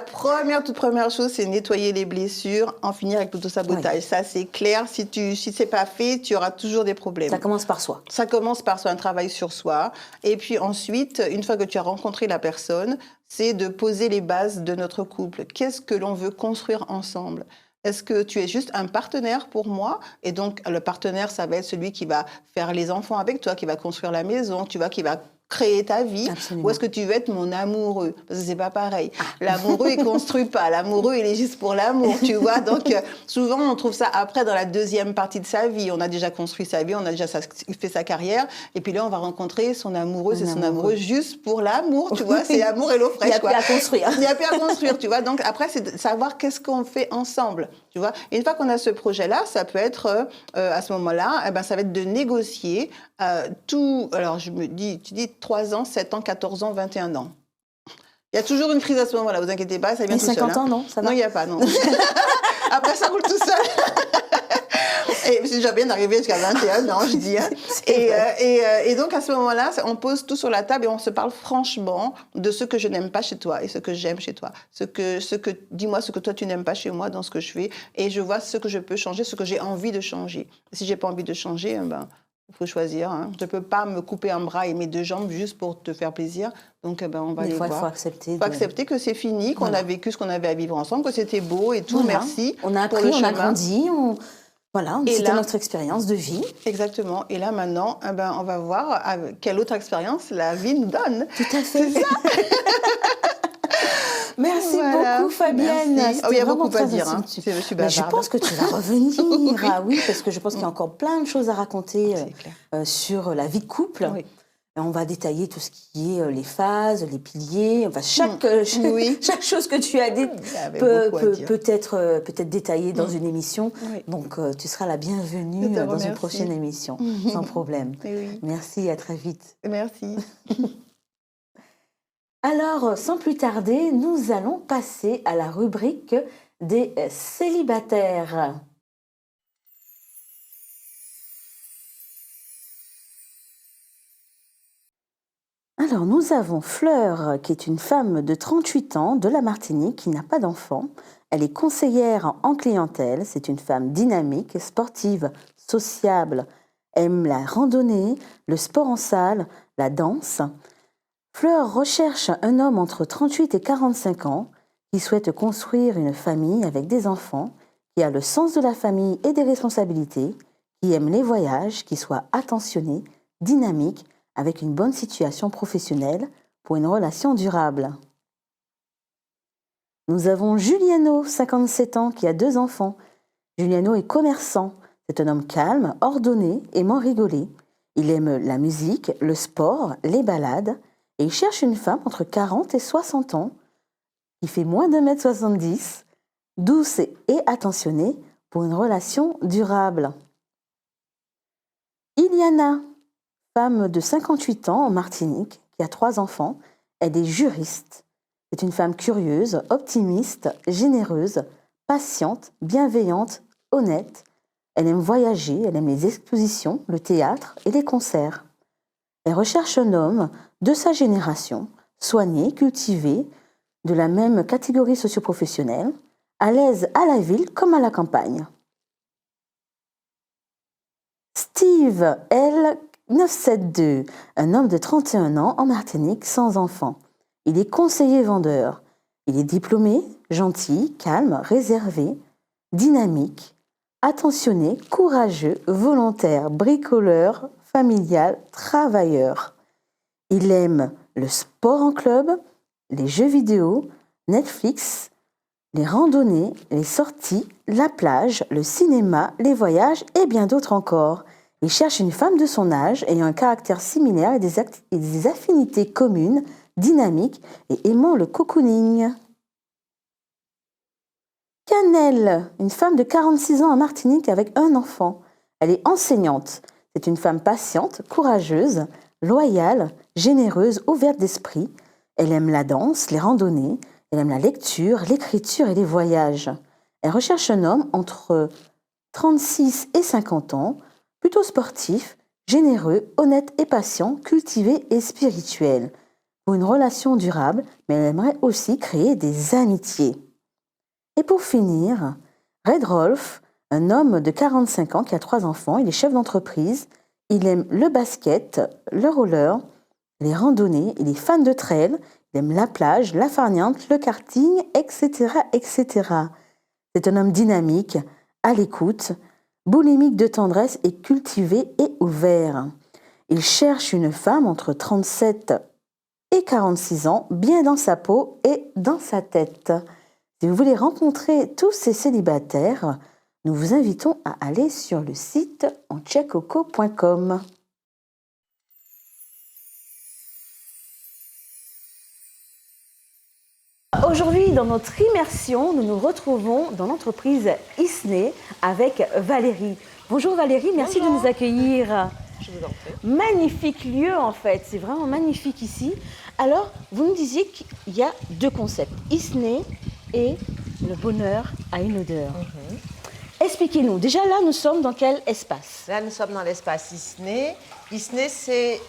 toute première chose, c'est nettoyer les blessures, en finir avec l'autosabotage. Oui. Ça, c'est clair. Si c'est pas fait, tu auras toujours des problèmes. Ça commence par soi. Ça commence par un travail sur soi. Et puis ensuite, une fois que tu as rencontré la personne, c'est de poser les bases de notre couple. Qu'est-ce que l'on veut construire ensemble? Est-ce que tu es juste un partenaire pour moi? Et donc, le partenaire, ça va être celui qui va faire les enfants avec toi, qui va construire la maison, tu vois, qui va créer ta vie. Absolument. Ou est-ce que tu veux être mon amoureux? Parce que c'est pas pareil. L'amoureux, il construit pas. L'amoureux, il est juste pour l'amour, tu vois. Donc, souvent, on trouve ça après, dans la deuxième partie de sa vie. On a déjà construit sa vie, on a déjà fait sa carrière. Et puis là, on va rencontrer son amoureux. C'est son amoureux juste pour l'amour, tu vois. C'est l'amour et l'eau fraîche. Il n'y a plus à construire. Il n'y a plus à construire, tu vois. Donc, après, c'est de savoir qu'est-ce qu'on fait ensemble, tu vois. Et une fois qu'on a ce projet-là, ça peut être, à ce moment-là, ça va être de négocier tout. Alors, tu dis 3 ans, 7 ans, 14 ans, 21 ans. Il y a toujours une crise à ce moment-là, vous inquiétez pas, ça vient tout seul. 50 ans, non? Ça va? Non, il n'y a pas, non. Après, ça roule tout seul. Et c'est déjà bien d'arriver jusqu'à 21 ans, je dis. Hein. Et donc, à ce moment-là, on pose tout sur la table et on se parle franchement de ce que je n'aime pas chez toi et ce que j'aime chez toi. Dis-moi ce que toi, tu n'aimes pas chez moi dans ce que je fais. Et je vois ce que je peux changer, ce que j'ai envie de changer. Si je n'ai pas envie de changer, il faut choisir. Hein. Je ne peux pas me couper un bras et mes 2 jambes juste pour te faire plaisir. Donc, on va aller voir. Il faut accepter. Il faut accepter que c'est fini, qu'on a vécu ce qu'on avait à vivre ensemble, que c'était beau et tout. Voilà. Merci. On a appris, on a grandi. C'était notre expérience de vie. Exactement. Et là, maintenant, on va voir quelle autre expérience la vie nous donne. Tout à fait. C'est ça. Merci Voilà, beaucoup, Fabienne. merci. C'était Oh, il y a vraiment beaucoup à très dire, hein. instructif. Je suis Mais je bavarde. pense que tu vas revenir. Ah oui, parce que je pense qu'il y a encore plein de choses à raconter C'est clair. sur la vie de couple. Oui. Et on va détailler tout ce qui est les phases, les piliers, enfin Oui. chaque chose que tu as dit Il y avait peut beaucoup à dire. peut-être détaillée dans une émission. Oui. Donc tu seras la bienvenue Je te dans une remercie. prochaine émission, sans problème. Eh oui. Merci, à très vite. Merci. Alors, sans plus tarder, nous allons passer à la rubrique des célibataires. Alors, nous avons Fleur, qui est une femme de 38 ans de la Martinique, qui n'a pas d'enfant. Elle est conseillère en clientèle. C'est une femme dynamique, sportive, sociable, aime la randonnée, le sport en salle, la danse. Fleur recherche un homme entre 38 et 45 ans qui souhaite construire une famille avec des enfants, qui a le sens de la famille et des responsabilités, qui aime les voyages, qui soit attentionné, dynamique, avec une bonne situation professionnelle pour une relation durable. Nous avons Juliano, 57 ans, qui a 2 enfants. Juliano est commerçant. C'est un homme calme, ordonné, aimant rigoler. Il aime la musique, le sport, les balades, et il cherche une femme entre 40 et 60 ans, qui fait moins d'1,70 m, douce et attentionnée pour une relation durable. Iliana, femme de 58 ans en Martinique, qui a 3 enfants, elle est juriste. C'est une femme curieuse, optimiste, généreuse, patiente, bienveillante, honnête. Elle aime voyager, elle aime les expositions, le théâtre et les concerts. Elle recherche un homme de sa génération, soigné, cultivé, de la même catégorie socio-professionnelle, à l'aise à la ville comme à la campagne. Steve, L. 972, un homme de 31 ans en Martinique sans enfant. Il est conseiller vendeur. Il est diplômé, gentil, calme, réservé, dynamique, attentionné, courageux, volontaire, bricoleur, familial, travailleur. Il aime le sport en club, les jeux vidéo, Netflix, les randonnées, les sorties, la plage, le cinéma, les voyages et bien d'autres encore. Il cherche une femme de son âge ayant un caractère similaire et des affinités communes, dynamiques et aimant le cocooning. Canel, une femme de 46 ans en Martinique avec un enfant. Elle est enseignante. C'est une femme patiente, courageuse, loyale, généreuse, ouverte d'esprit. Elle aime la danse, les randonnées, elle aime la lecture, l'écriture et les voyages. Elle recherche un homme entre 36 et 50 ans, plutôt sportif, généreux, honnête et patient, cultivé et spirituel. Pour une relation durable, mais elle aimerait aussi créer des amitiés. Et pour finir, Red Rolf, un homme de 45 ans qui a 3 enfants, il est chef d'entreprise, il aime le basket, le roller, les randonnées, il est fan de trail, il aime la plage, la farniente, le karting, etc., etc. C'est un homme dynamique, à l'écoute, boulimique de tendresse et cultivé et ouvert. Il cherche une femme entre 37 et 46 ans, bien dans sa peau et dans sa tête. Si vous voulez rencontrer tous ces célibataires, nous vous invitons à aller sur le site enchecoco.com. Aujourd'hui, dans notre immersion, nous nous retrouvons dans l'entreprise Isnay avec Valérie. Bonjour Valérie, merci de nous accueillir. Je vous en prie. Magnifique lieu en fait, c'est vraiment magnifique ici. Alors, vous nous disiez qu'il y a 2 concepts, Isnay et le bonheur à une odeur. Expliquez-nous, déjà là, nous sommes dans quel espace? Là, nous sommes dans l'espace Isnay. Isnay, c'est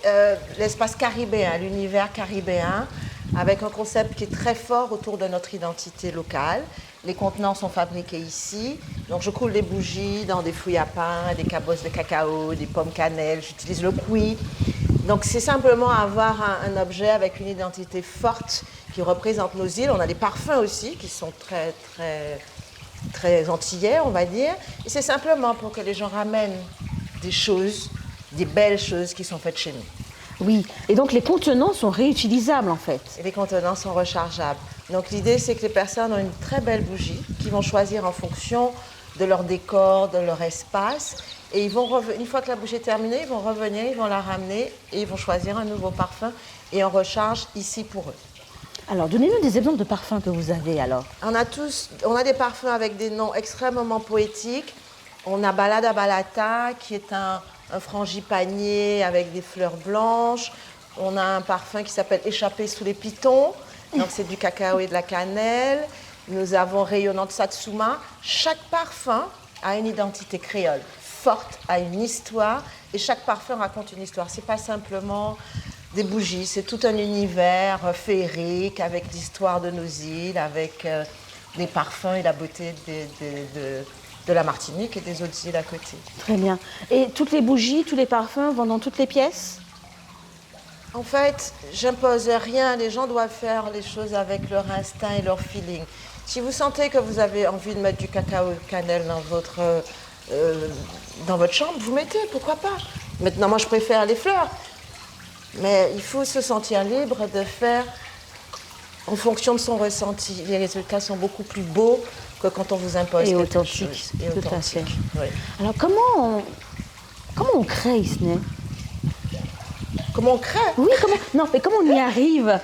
l'espace caribéen, l'univers caribéen, avec un concept qui est très fort autour de notre identité locale. Les contenants sont fabriqués ici. Donc, je coule des bougies dans des fouilles à pain, des cabosses de cacao, des pommes cannelle. J'utilise le cuit. Donc, c'est simplement avoir un objet avec une identité forte qui représente nos îles. On a des parfums aussi qui sont très, très, très antillais, on va dire. Et c'est simplement pour que les gens ramènent des choses, des belles choses qui sont faites chez nous. Oui, et donc les contenants sont réutilisables en fait. Et les contenants sont rechargeables. Donc l'idée, c'est que les personnes ont une très belle bougie qu'ils vont choisir en fonction de leur décor, de leur espace. Et ils vont une fois que la bougie est terminée, ils vont revenir, ils vont la ramener et ils vont choisir un nouveau parfum et on recharge ici pour eux. Alors, donnez-nous des exemples de parfums que vous avez alors. On a des parfums avec des noms extrêmement poétiques. On a Balada Balata, qui est un frangipanier avec des fleurs blanches. On a un parfum qui s'appelle Échappé sous les pitons. Donc, c'est du cacao et de la cannelle. Nous avons Rayonnante Satsuma. Chaque parfum a une identité créole forte, a une histoire. Et chaque parfum raconte une histoire. Ce n'est pas simplement des bougies, c'est tout un univers féerique avec l'histoire de nos îles, avec les parfums et la beauté de la Martinique et des autres îles à côté. Très bien. Et toutes les bougies, tous les parfums vont dans toutes les pièces? En fait, j'impose rien, les gens doivent faire les choses avec leur instinct et leur feeling. Si vous sentez que vous avez envie de mettre du cacao et de cannelle dans votre chambre, vous mettez, pourquoi pas. Maintenant, moi, je préfère les fleurs. Mais il faut se sentir libre de faire en fonction de son ressenti. Les résultats sont beaucoup plus beaux que quand on vous impose Et quelque authentique, chose. tout à fait. Oui. Alors, comment on crée Isnay? Comment on crée? Oui, non, mais comment on y arrive?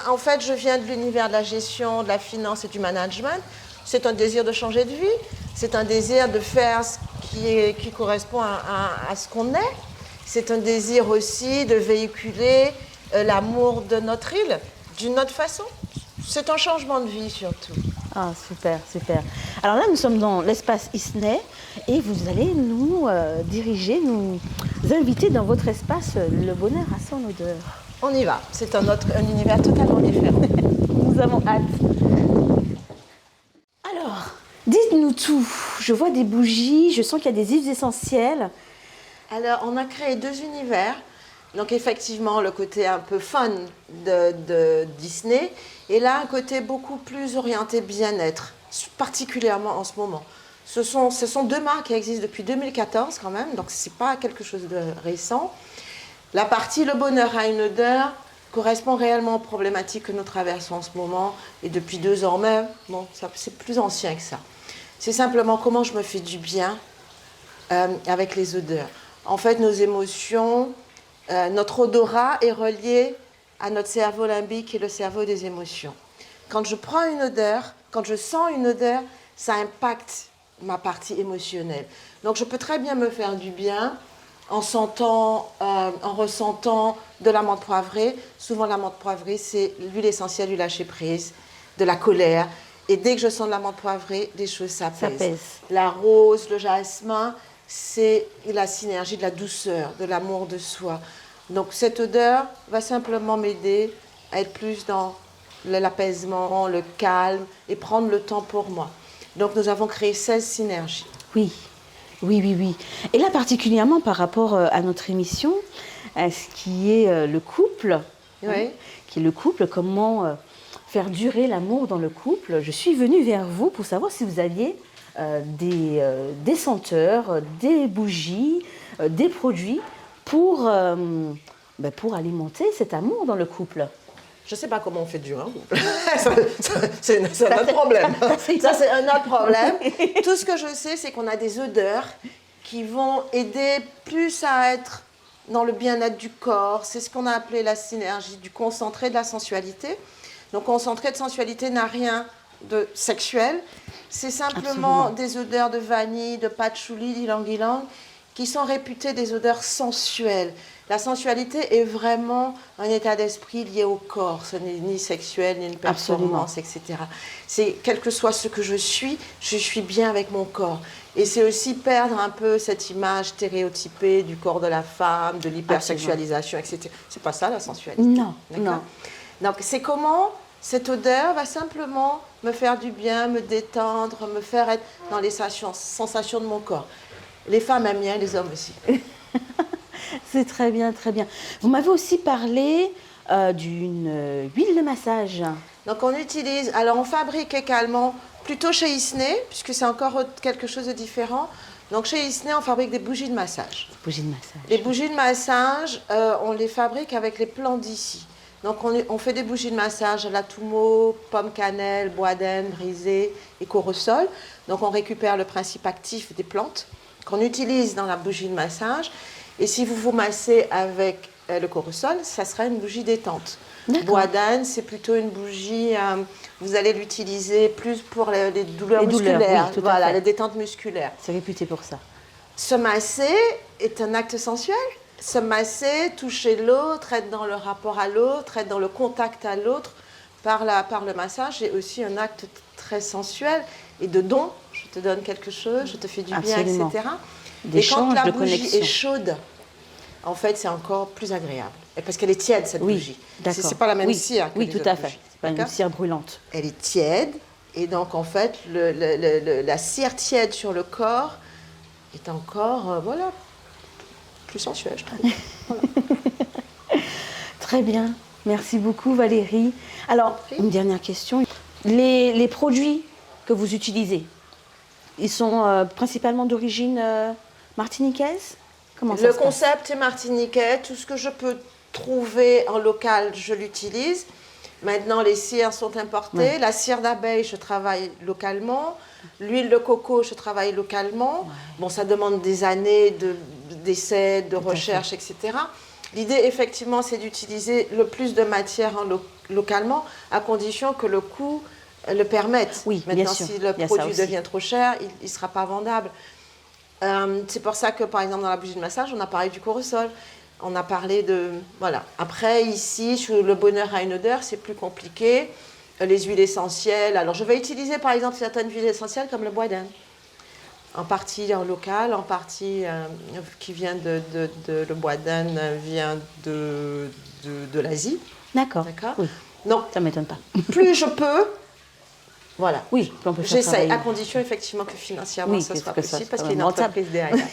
En fait, je viens de l'univers de la gestion, de la finance et du management. C'est un désir de changer de vie. C'est un désir de faire ce qui correspond à ce qu'on est. C'est un désir aussi de véhiculer l'amour de notre île d'une autre façon. C'est un changement de vie surtout. Ah, super, super. Alors là, nous sommes dans l'espace Isnay et vous allez nous diriger, nous inviter dans votre espace Le Bonheur à son odeur. On y va. C'est un univers totalement différent. Nous avons hâte. Alors, dites-nous tout. Je vois des bougies, je sens qu'il y a des huiles essentielles. Alors, on a créé deux univers. Donc, effectivement, le côté un peu fun de Disney. Et là, un côté beaucoup plus orienté bien-être, particulièrement en ce moment. Ce sont deux marques qui existent depuis 2014 quand même, donc ce n'est pas quelque chose de récent. La partie Le Bonheur à une odeur correspond réellement aux problématiques que nous traversons en ce moment, et depuis 2 ans même. Bon, c'est plus ancien que ça. C'est simplement comment je me fais du bien avec les odeurs. En fait, nos émotions, notre odorat est relié à notre cerveau limbique et le cerveau des émotions. Quand je prends une odeur, quand je sens une odeur, ça impacte ma partie émotionnelle. Donc je peux très bien me faire du bien en ressentant de la menthe poivrée. Souvent la menthe poivrée, c'est l'huile essentielle du lâcher prise, de la colère. Et dès que je sens de la menthe poivrée, les choses s'apaisent. La rose, le jasmin, c'est la synergie de la douceur, de l'amour de soi. Donc cette odeur va simplement m'aider à être plus dans l'apaisement, le calme et prendre le temps pour moi. Donc nous avons créé 16 synergies. Oui. Et là particulièrement par rapport à notre émission, à ce qui est le couple, Oui. Qui est le couple, comment faire durer l'amour dans le couple. Je suis venue vers vous pour savoir si vous aviez des senteurs, des bougies, des produits pour alimenter cet amour dans le couple. Je ne sais pas comment on fait durer un couple. C'est un autre problème. Ça, c'est un autre problème. Tout ce que je sais, c'est qu'on a des odeurs qui vont aider plus à être dans le bien-être du corps. C'est ce qu'on a appelé la synergie du concentré de la sensualité. Donc, concentré de sensualité n'a rien de sexuel. C'est simplement des odeurs de vanille, de patchouli, d'ylang-ylang, qui sont réputées des odeurs sensuelles. La sensualité est vraiment un état d'esprit lié au corps. Ce n'est ni sexuel, ni une performance, etc. C'est, quel que soit ce que je suis bien avec mon corps. Et c'est aussi perdre un peu cette image stéréotypée du corps de la femme, de l'hypersexualisation, etc. C'est pas ça la sensualité. Non. Donc c'est comment cette odeur va simplement me faire du bien, me détendre, me faire être dans les sensations de mon corps. Les femmes aiment bien, les hommes aussi. C'est très bien, très bien. Vous m'avez aussi parlé d'une huile de massage. Donc on fabrique également, plutôt chez Isnay, puisque c'est encore quelque chose de différent, Donc chez Isnay, on fabrique des bougies de massage. Bougie de massage. Les bougies de massage, on les fabrique avec les plantes d'ici. Donc on fait des bougies de massage à la Toumo, pomme cannelle, bois d'Inde, brisée et corosol. Donc on récupère le principe actif des plantes qu'on utilise dans la bougie de massage. Et si vous vous massez avec le corosol, ça sera une bougie détente. D'accord. Bois d'Inde, c'est plutôt une bougie, vous allez l'utiliser plus pour les douleurs Les douleurs, musculaires, oui, tout à voilà, fait. les détentes musculaires. C'est réputé pour ça. Se masser est un acte sensuel. Se masser, toucher l'autre, être dans le rapport à l'autre, être dans le contact à l'autre par le massage est aussi un acte très sensuel et de don. Je te donne quelque chose, je te fais du Absolument. bien, etc. Et D'échange, quand la de bougie connexion. est chaude, en fait, c'est encore plus agréable. Et parce qu'elle est tiède, cette Oui, bougie. d'accord. C'est pas la même Oui, cire que oui, les tout autres à fait. bougies. C'est pas une D'accord. cire brûlante. Elle est tiède. Et donc, en fait, la cire tiède sur le corps est encore, voilà, plus sensuelle, je trouve. Voilà. Très bien. Merci beaucoup, Valérie. Alors, prie. une dernière question. Les produits que vous utilisez, ils sont principalement d'origine martiniquaise? Comment ça Le se passe? concept est martiniquais. Tout ce que je peux trouver en local, je l'utilise. Maintenant, les cires sont importées. Ouais. La cire d'abeille, je travaille localement. L'huile de coco, je travaille localement. Bon, ça demande des années d'essais, de recherche, etc. L'idée, effectivement, c'est d'utiliser le plus de matière localement, à condition que le coût le permette. Oui, bien Maintenant, sûr. si le Il y a ça produit aussi. devient trop cher, il ne sera pas vendable. C'est pour ça que, par exemple, dans la bougie de massage, on a parlé du corosol. On a parlé de... Voilà. Après, ici, sur le bonheur à une odeur, c'est plus compliqué. Les huiles essentielles. Alors, je vais utiliser, par exemple, certaines huiles essentielles comme le bois d'Inde. En partie en local, en partie qui vient le bois d'Inde vient de l'Asie. D'accord. D'accord. Oui, Donc, ça ne m'étonne pas. plus je peux... Voilà. Oui, on peut faire J'essaye, travailler. à condition effectivement que financièrement Oui, ça que soit ça soit possible, parce quand qu'il y a même une entreprise derrière.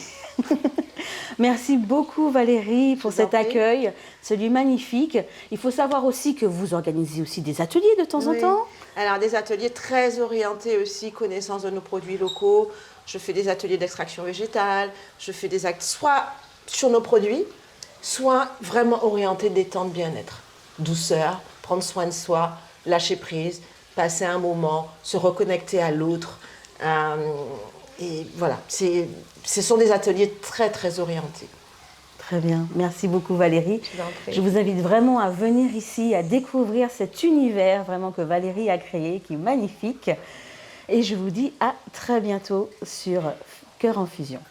Merci beaucoup Valérie pour Je vous en cet prie. accueil, celui magnifique. Il faut savoir aussi que vous organisez aussi des ateliers de temps en Oui. temps. Alors, des ateliers très orientés aussi, connaissance de nos produits locaux. Je fais des ateliers d'extraction végétale. Je fais des actes soit sur nos produits, soit vraiment orientés détente, bien-être. Douceur, prendre soin de soi, lâcher prise, passer un moment, se reconnecter à l'autre. Et voilà, ce sont des ateliers très, très orientés. Très bien, merci beaucoup Valérie. Je vous en prie. Je vous invite vraiment à venir ici, à découvrir cet univers vraiment que Valérie a créé, qui est magnifique. Et je vous dis à très bientôt sur Cœur en Fusion.